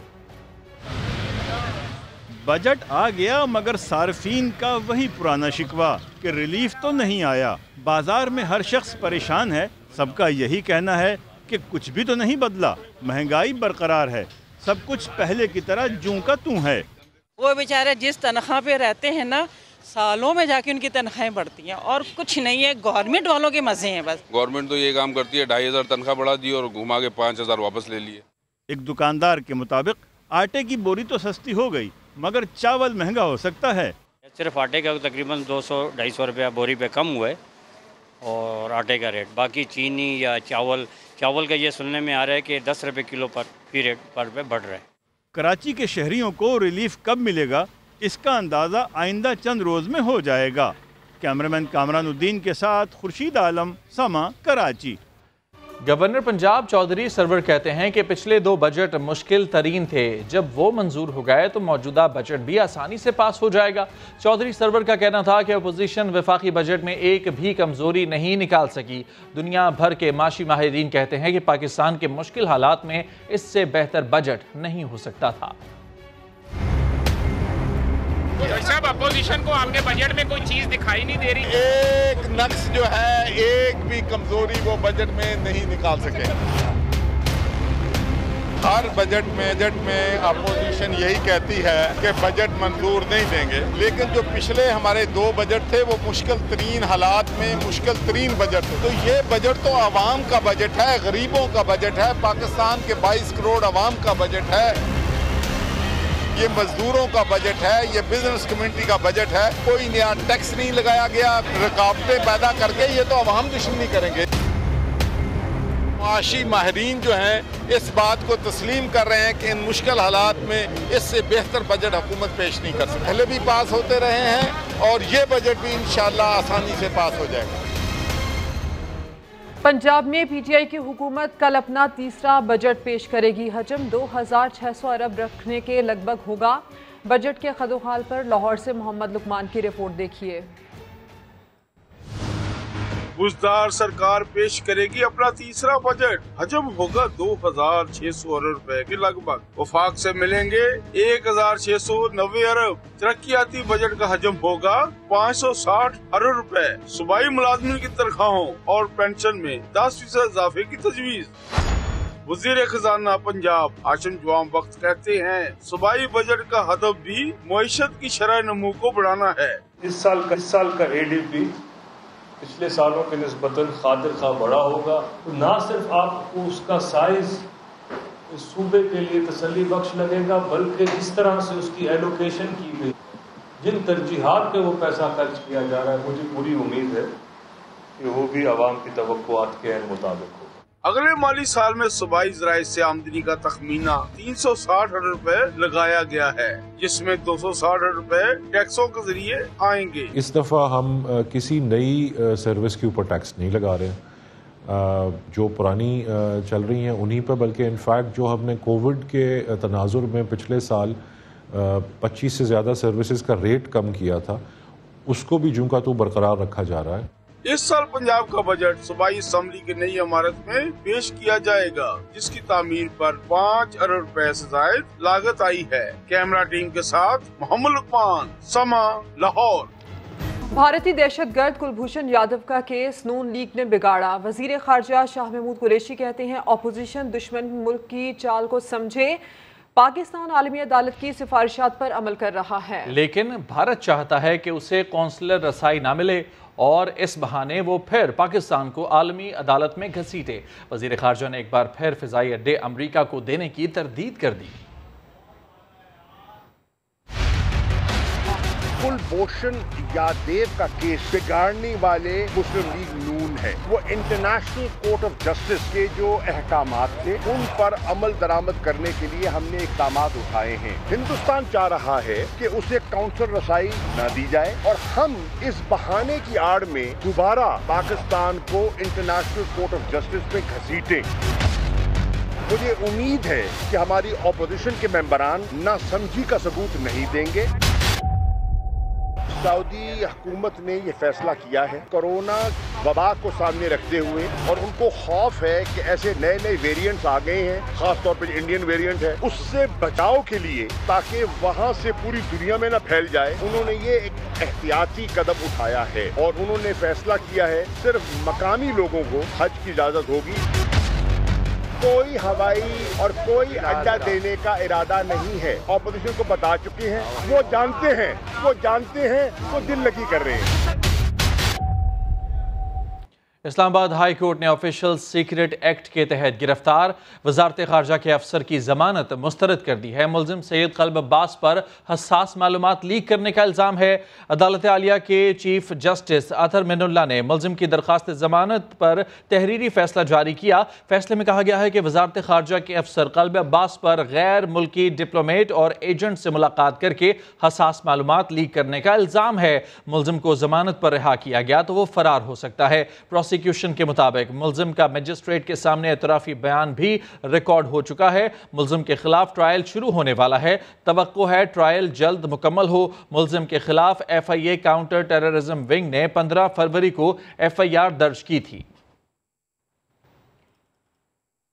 बजट आ गया मगर सार्फिन का वही पुराना शिकवा कि रिलीफ तो नहीं आया। बाजार में हर शख्स परेशान है। सबका यही कहना है कि कुछ भी तो नहीं बदला, महंगाई बरकरार है, सब कुछ पहले की तरह जूं का तूं है। वो बेचारे जिस तनख्वाह पे रहते हैं ना, सालों में जाके उनकी तनख्वाहें बढ़ती हैं और कुछ नहीं है। गवर्नमेंट वालों के मजे हैं बस। गवर्नमेंट तो ये काम करती है 2500 तनख्वाह बढ़ा दी और घुमा के 5000 वापस ले लिए। एक दुकानदार के मुताबिक आटे की बोरी तो सस्ती हो गई मगर चावल महंगा हो सकता है। सिर्फ आटे का तकरीबन 200-250 रुपया बोरी पे कम हुआ है और आटे का रेट। बाकी चीनी या चावल का ये सुनने में आ रहा है कि 10 रुपये किलो पर रेट पर पे बढ़ रहा है। कराची के शहरियों को रिलीफ कब मिलेगा इसका अंदाज़ा आइंदा चंद रोज़ में हो जाएगा। कैमरामैन कामरानुद्दीन के साथ खुर्शीद आलम, समा, कराची। गवर्नर पंजाब चौधरी सरवर कहते हैं कि पिछले 2 बजट मुश्किल तरीन थे, जब वो मंजूर हो गए तो मौजूदा बजट भी आसानी से पास हो जाएगा। चौधरी सरवर का कहना था कि अपोजिशन वफाकी बजट में एक भी कमजोरी नहीं निकाल सकी। दुनिया भर के माशी माहिरीन कहते हैं कि पाकिस्तान के मुश्किल हालात में इससे बेहतर बजट नहीं हो सकता था। साहब, अपोजिशन को आपके बजट में कोई चीज दिखाई नहीं दे रही। एक नक्स जो है, एक भी कमजोरी वो बजट में नहीं निकाल सके। हर बजट में अपोजिशन यही कहती है कि बजट मंजूर नहीं देंगे, लेकिन जो पिछले हमारे 2 बजट थे वो मुश्किल तरीन हालात में मुश्किल तरीन बजट थे। तो ये बजट तो आवाम का बजट है, गरीबों का बजट है, पाकिस्तान के 22 करोड़ आवाम का बजट है, ये मजदूरों का बजट है, ये बिजनेस कम्युनिटी का बजट है। कोई नया टैक्स नहीं लगाया गया, रुकावटें पैदा करके ये तो अवाम दुश्मनी करेंगे। माशी माहिरीन जो हैं इस बात को तस्लीम कर रहे हैं कि इन मुश्किल हालात में इससे बेहतर बजट हुकूमत पेश नहीं कर सकती। पहले भी पास होते रहे हैं और ये बजट भी इंशाल्लाह आसानी से पास हो जाएगा। पंजाब में पीटीआई की हुकूमत कल अपना तीसरा बजट पेश करेगी। हजम 2600 अरब रखने के लगभग होगा। बजट के खदोखाल पर लाहौर से मोहम्मद लुकमान की रिपोर्ट देखिए। बुजदार सरकार पेश करेगी अपना तीसरा बजट। हजम होगा 2600 अरब रुपए के लगभग। वफाक से मिलेंगे 1690 अरब। तरक्याती बजट का हजम होगा 560 अरब रुपए। सूबाई मुलाजमिन की तनख्वाहों और पेंशन में 10% इजाफे की तजवीज। वजीर खजाना पंजाब हाशिम जवाम वक्त कहते हैं सूबाई बजट का हदफ भी मईशत की शरह नमू को बढ़ाना है। इस साल का ADP पिछले सालों के निस्बतन खातिर खा बड़ा होगा। तो ना सिर्फ आपको उसका साइज इस सूबे के लिए तसल्ली बख्श लगेगा, बल्कि जिस तरह से उसकी एलोकेशन की गई, जिन तरजीहात पे वो पैसा खर्च किया जा रहा है, मुझे पूरी उम्मीद है कि वो भी आवाम की तवक्कुआत के मुताबिक हो। अगले माली साल में सूबाई ज़राए से आमदनी का तखमीना 360 अरब रुपए लगाया गया है, जिसमें 260 अरब रुपए टैक्सों के जरिए आएंगे। इस दफा हम किसी नई सर्विस के ऊपर टैक्स नहीं लगा रहे, जो पुरानी चल रही हैं उन्हीं पर, बल्कि इनफैक्ट जो हमने कोविड के तनाजुर में पिछले साल 25 से ज़्यादा सर्विसेज का रेट कम किया था, उसको भी जूं का तू बरकरार रखा जा रहा है। इस साल पंजाब का बजट सूबाई असम्बली की नई इमारत में पेश किया जाएगा, जिसकी तामीर पर 5 अरब रुपए से ज़ायद लागत आई है। कैमरा टीम के साथ मोहम्मद लुकमान, समा, लाहौर। भारतीय दहशतगर्द कुलभूषण यादव का केस नून लीग ने बिगाड़ा। वजीर खारजा शाह महमूद कुरैशी कहते हैं ऑपोजिशन दुश्मन मुल्क की चाल को समझे, पाकिस्तान आलमी अदालत की सिफारिशात पर अमल कर रहा है, लेकिन भारत चाहता है कि उसे कौंसलर रसाई ना मिले और इस बहाने वो फिर पाकिस्तान को आलमी अदालत में घसीटे। वजीर खारजा ने एक बार फिर फिजाई अड्डे अमरीका को देने की तरदीद कर दी। कुलभूषण यादव का केस बिगाड़ने वाले मुस्लिम लीग नून है। वो इंटरनेशनल कोर्ट ऑफ जस्टिस के जो अहकामात थे उन पर अमल दरामद करने के लिए हमने इक़दाम उठाए हैं। हिंदुस्तान चाह रहा है कि उसे काउंसलर रसाई न दी जाए और हम इस बहाने की आड़ में दोबारा पाकिस्तान को इंटरनेशनल कोर्ट ऑफ जस्टिस में घसीटें। मुझे उम्मीद है कि हमारी ऑपोजिशन के मेंबरान नासमझी का सबूत नहीं देंगे। सऊदी हुकूमत ने ये फैसला किया है कोरोना वबा को सामने रखते हुए, और उनको खौफ है कि ऐसे नए नए वेरिएंट्स आ गए हैं, खास तौर पे इंडियन वेरिएंट है, उससे बचाव के लिए ताकि वहां से पूरी दुनिया में न फैल जाए, उन्होंने ये एक एहतियाती कदम उठाया है और उन्होंने फैसला किया है सिर्फ मकामी लोगों को हज की इजाजत होगी। कोई हवाई और कोई अड्डा देने का इरादा नहीं है। ऑपोजिशन को बता चुके हैं, वो जानते हैं, वो दिल लगी कर रहे हैं। इस्लामाबाद हाई कोर्ट ने ऑफिशियल सीक्रेट एक्ट के तहत गिरफ्तार वजारत खारजा के अफसर की जमानत मुस्तरद कर दी है। मुलजिम सैयद कल्ब अब्बास पर हसास मालूमात लीक करने का इल्ज़ाम है। अदालत आलिया के चीफ जस्टिस अतहर मिनुल्लाह ने मुलजिम की दरख्वास्त जमानत पर तहरीरी फैसला जारी किया। फैसले में कहा गया है कि वजारत खारजा के अफसर कल्ब अब्बास पर गैर मुल्की डिप्लोमेट और एजेंट से मुलाकात करके हसास मालूमात लीक करने का इल्ज़ाम है। मुलजिम को जमानत पर रिहा किया गया तो वो फरार हो सकता है। प्रोसिक्यूशन के मुताबिक मुलजिम का मजिस्ट्रेट के सामने एतराफ़ी बयान भी रिकॉर्ड हो चुका है। मुलजिम के खिलाफ ट्रायल शुरू होने वाला है। तवक्को है ट्रायल जल्द मुकम्मल हो। मुलजिम के खिलाफ FIA काउंटर टेररिज्म विंग ने 15 फरवरी को FIR दर्ज की थी।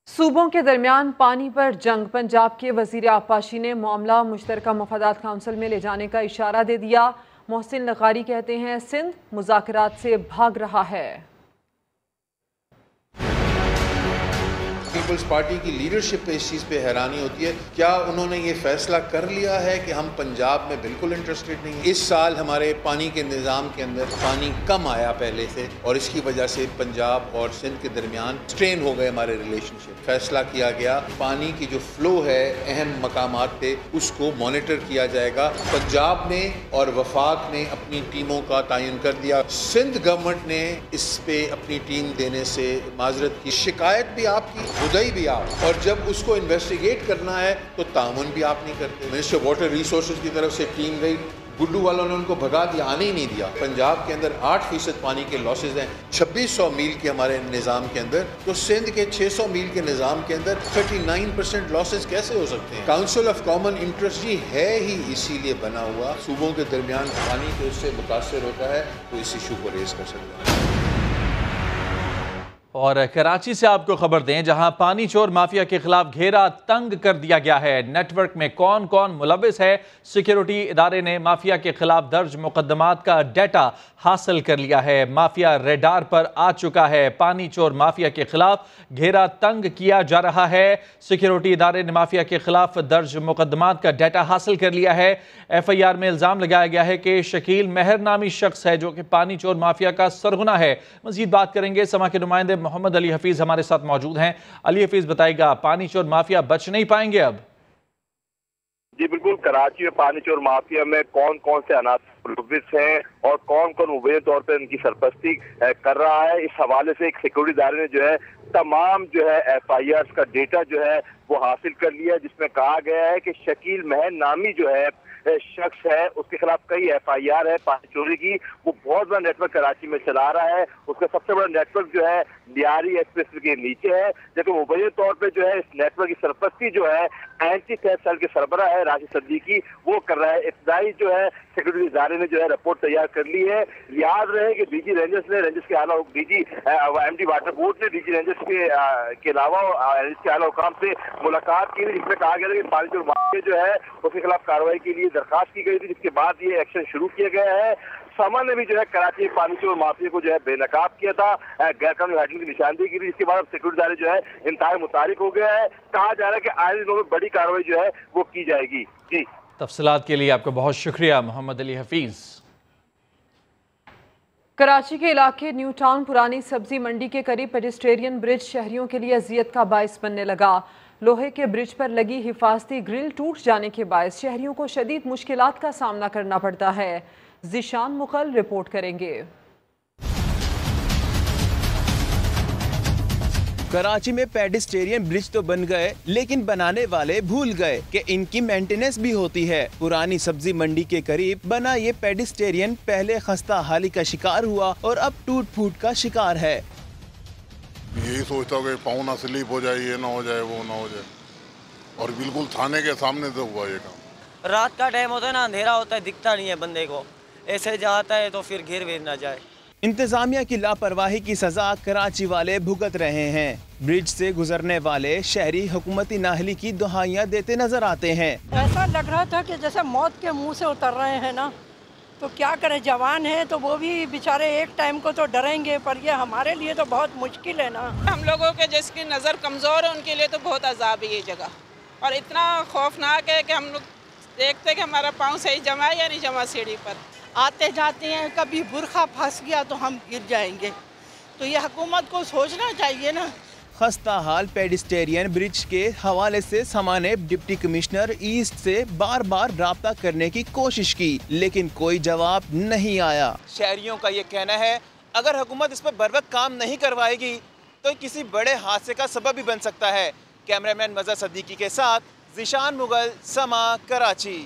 सूबों के दरमियान पानी पर जंग। पंजाब के वजीर आबपाशी ने मामला मुश्तरका मफादात काउंसिल में ले जाने का इशारा दे दिया। मोहसिन लगारी कहते हैं सिंध मुज़ाकरात से भाग रहा है। पीपल्स पार्टी की लीडरशिप पे इस चीज़ पे हैरानी होती है। क्या उन्होंने ये फैसला कर लिया है कि हम पंजाब में बिल्कुल इंटरेस्टेड नहीं हैं? इस साल हमारे पानी के निज़ाम के अंदर पानी कम आया पहले से, और इसकी वजह से पंजाब और सिंध के दरमियान स्ट्रेन हो गए हमारे रिलेशनशिप। फैसला किया गया पानी की जो फ्लो है अहम मकामात पे उसको मॉनिटर किया जाएगा। पंजाब ने और वफाक ने अपनी टीमों का तयन कर दिया। सिंध गवर्नमेंट ने इस पे अपनी टीम देने से माजरत की। शिकायत भी आपकी, उदय भी आप, और जब उसको इन्वेस्टिगेट करना है तो तामुन भी आप नहीं करते। मिनिस्टर वाटर रिसोर्सेज की तरफ से टीम गई, गुड्डू वालों ने उनको भगा दिया, आने ही नहीं दिया। पंजाब के अंदर 8% पानी के लॉसेज हैं 2600 मील के हमारे निज़ाम के अंदर, तो सिंध के 600 मील के निज़ाम के अंदर 39% लॉसेज कैसे हो सकते हैं? काउंसिल ऑफ कॉमन इंटरेस्ट जी है ही इसीलिए बना हुआ, सूबों के दरमियान पानी के उससे मुतासर होता है तो इस इशू को रेज कर सकता है। और कराची से आपको खबर दें, जहां पानी चोर माफिया के खिलाफ घेरा तंग कर दिया गया है। नेटवर्क में कौन कौन मुलविस है, सिक्योरिटी इदारे ने माफिया के खिलाफ दर्ज मुकदमात का डाटा हासिल कर लिया है। माफिया रेडार पर आ चुका है। पानी चोर माफिया के खिलाफ घेरा तंग किया जा रहा है। सिक्योरिटी इदारे ने माफिया के खिलाफ दर्ज मुकदमात का डाटा हासिल कर लिया है। FIR में इल्ज़ाम लगाया गया है कि शकील मेहर नामी शख्स है जो कि पानी चोर माफिया का सरगना है। मजीद बात करेंगे, समा के नुमाइंदे मोहम्मद अली हफीज हमारे साथ मौजूद हैं। अली हफीज बताएगा, पानी चोर माफिया बच नहीं पाएंगे अब? जी बिल्कुल, कराची में पानी चोर माफिया में कौन कौन से अनासर मुलविस हैं और कौन कौन मुबैन तौर पर उनकी सरपरस्ती कर रहा है, इस हवाले से एक सिक्योरिटी इदारे ने जो है तमाम जो है FIRs का डेटा जो है वो हासिल कर लिया है, जिसमें कहा गया है कि शकील मेहर नामी जो है शख्स है उसके खिलाफ कई FIR है पानी चोरी की। वो बहुत बड़ा नेटवर्क कराची में चला रहा है। उसका सबसे बड़ा नेटवर्क जो है लियारी एक्सप्रेस के नीचे है, जबकि मुबैन तौर पे जो है इस नेटवर्क की सरपरस्ती जो है एंटी थेफ्ट सेल के सरबराह है राशिद सद्दीकी वो कर रहा है। इब्तदाई जो है सिक्योरिटी इदारे ने जो है रिपोर्ट तैयार कर ली है। याद रहे कि DG रेंजर्स ने रेंजर्स के आला DG MD वाटर बोर्ड ने DG रेंजर्स के अलावा रेंजर्स के आला हुकाम से मुलाकात की थी, जिसमें कहा गया था कि पानी चोर माफिया जो है उसके खिलाफ कार्रवाई के लिए दरखास्त की गई थी, जिसके बाद ये एक्शन शुरू किया गया है। सामा ने भी जो है कराची में पानी चोर माफिया को जो है बेनकाब किया था, गैर कानूनी हाइजिन की निशानदेही की थी, जिसके बाद सिक्योरिटी इदारे जो है इंतहाई मुतारिक हो गया है। कहा जा रहा है कि आने दिनों में बड़ी कार्रवाई जो है वो की जाएगी। जी, तफसीलात के लिए आपका बहुत शुक्रिया मोहम्मद अली हफीज। कराची के इलाके न्यू टाउन पुरानी सब्जी मंडी के करीब पेडिस्ट्रेरियन ब्रिज शहरियों के लिए अजियत का बायस बनने लगा। लोहे के ब्रिज पर लगी हिफाजती ग्रिल टूट जाने के बायस शहरियों को शदीद मुश्किलात का सामना करना पड़ता है। ज़ीशान मुगल रिपोर्ट करेंगे। कराची में पेडिस्ट्रेरियन ब्रिज तो बन गए, लेकिन बनाने वाले भूल गए कि इनकी मेंटेनेंस भी होती है। पुरानी सब्जी मंडी के करीब बना ये पेडिस्ट्रेरियन पहले खस्ता हाली का शिकार हुआ और अब टूट फूट का शिकार है। यही सोचता हूँ कि पाँव ना स्लिप हो जाए, ये ना हो जाए, वो ना हो जाए, और बिल्कुल थाने के सामने से हुआ ये काम। रात का टाइम होता है ना, अंधेरा होता है, दिखता नहीं है बंदे को, ऐसे जाता है तो फिर घिर वीर ना जाए। इंतजामिया की लापरवाही की सजा कराची वाले भुगत रहे हैं। ब्रिज से गुजरने वाले शहरी हुकूमती नाहली की दुहाइयां देते नजर आते हैं। ऐसा लग रहा था कि जैसे मौत के मुंह से उतर रहे हैं ना, तो क्या करें, जवान है तो वो भी बेचारे एक टाइम को तो डरेंगे, पर ये हमारे लिए तो बहुत मुश्किल है ना। हम लोगों के जिसकी नज़र कमज़ोर है उनके लिए तो बहुत अजाब है ये जगह, और इतना खौफनाक है कि हम लोग देखते कि हमारा पाँव सही जमा है या नहीं जमा सीढ़ी पर। आते जाते हैं, कभी बुरखा फंस गया तो हम गिर जाएंगे, तो ये हुकूमत को सोचना चाहिए ना। खस्ता हाल पेडिस्ट्रेरियन ब्रिज के हवाले से समा ने डिप्टी कमिश्नर ईस्ट से बार बार राब्ता करने की कोशिश की, लेकिन कोई जवाब नहीं आया। शहरियों का ये कहना है अगर हुकूमत इस पर बर वक्त काम नहीं करवाएगी तो किसी बड़े हादसे का सबब भी बन सकता है। कैमरामैन मज़हर सद्दीकी के साथ ज़ीशान मुगल, समा, कराची।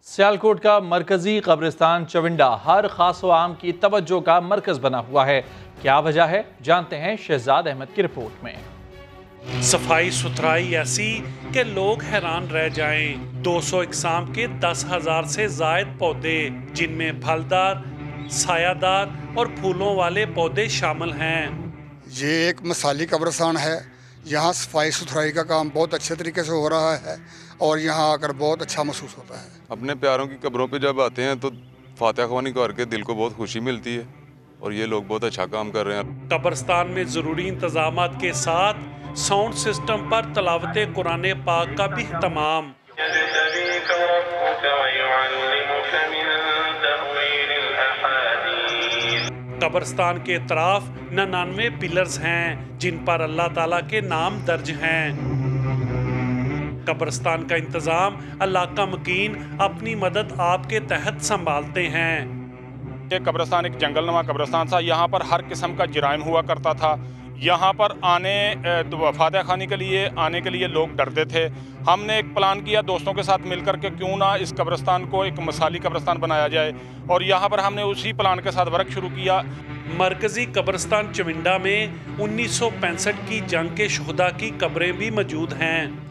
सियालकोट का मरकजी कब्रिस्तान चविंडा हर खास व आम की तवज्जो का मरकज बना हुआ है। क्या वजह है, जानते हैं शहजाद अहमद की रिपोर्ट में। सफाई सुथराई ऐसी कि लोग हैरान रह जाएं। 200 इकसाम के 10,000 से जायद पौधे, जिनमें फलदार, सायादार और फूलों वाले पौधे शामिल हैं। ये एक मिसाली कब्रिस्तान है। यहाँ सफाई सुथराई का काम बहुत अच्छे तरीके से हो रहा है और यहाँ आकर बहुत अच्छा महसूस होता है। अपने प्यारों की कब्रों पे जब आते हैं तो फातिहा ख्वानी करके दिल को बहुत खुशी मिलती है और ये लोग बहुत अच्छा काम कर रहे हैं। कब्रिस्तान में ज़रूरी इंतजामात के साथ साउंड सिस्टम पर तलावत कुरान पाक का भी इहतमाम। कब्रिस्तान के तरफ 99 पिलर्स हैं जिन पर अल्लाह ताला के नाम दर्ज हैं। कब्रिस्तान का इंतजाम अल्लाह का मकीन अपनी मदद आपके तहत संभालते हैं। ये कब्रिस्तान एक जंगलनुमा कब्रिस्तान था। यहाँ पर हर किस्म का जराइम हुआ करता था। यहाँ पर फातिहा खानी के लिए आने के लिए लोग डरते थे। हमने एक प्लान किया दोस्तों के साथ मिलकर के क्यों ना इस कब्रिस्तान को एक मिसाली कब्रिस्तान बनाया जाए, और यहाँ पर हमने उसी प्लान के साथ वर्क शुरू किया। मरकजी कब्रिस्तान चविंडा में 1965 की जंग के शुहदा की कब्रें भी मौजूद हैं।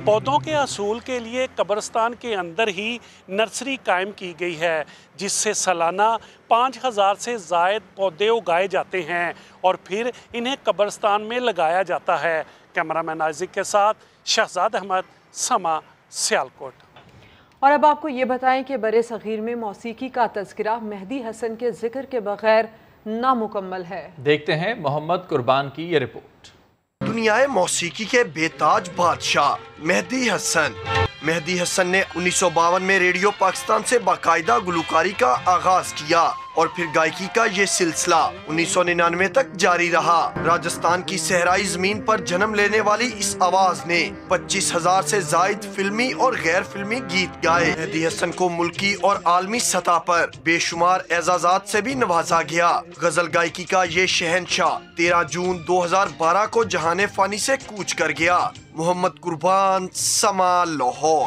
पौधों के असूल के लिए कब्रिस्तान के अंदर ही नर्सरी कायम की गई है, जिससे सालाना 5,000 से ज़ायद पौधे उगाए जाते हैं और फिर इन्हें कब्रिस्तान में लगाया जाता है। कैमरामैन आजिक के साथ शहजाद अहमद, समा, सियालकोट। और अब आपको ये बताएं कि बरे सगीर में मौसीकी का तज़किरा मेहदी हसन के जिक्र के बगैर नामुकम्मल है। देखते हैं मोहम्मद कुर्बान की ये रिपोर्ट। दुनियाए मौसीकी के बेताज बादशाह मेहदी हसन। मेहदी हसन ने 1952 में रेडियो पाकिस्तान से बाकायदा गुलकारी का आगाज किया और फिर गायकी का ये सिलसिला 1999 तक जारी रहा। राजस्थान की सहराई जमीन पर जन्म लेने वाली इस आवाज ने 25,000 से जायद फिल्मी और गैर फिल्मी गीत गाए। मेहदी हसन को मुल्की और आलमी सतह पर बेशुमार एजाजात से भी नवाजा गया। गजल गायकी का ये शहनशाह 13 जून 2012 को जहाने फानी से कूच कर गया। मोहम्मद कुर्बान, समा, लाहौर।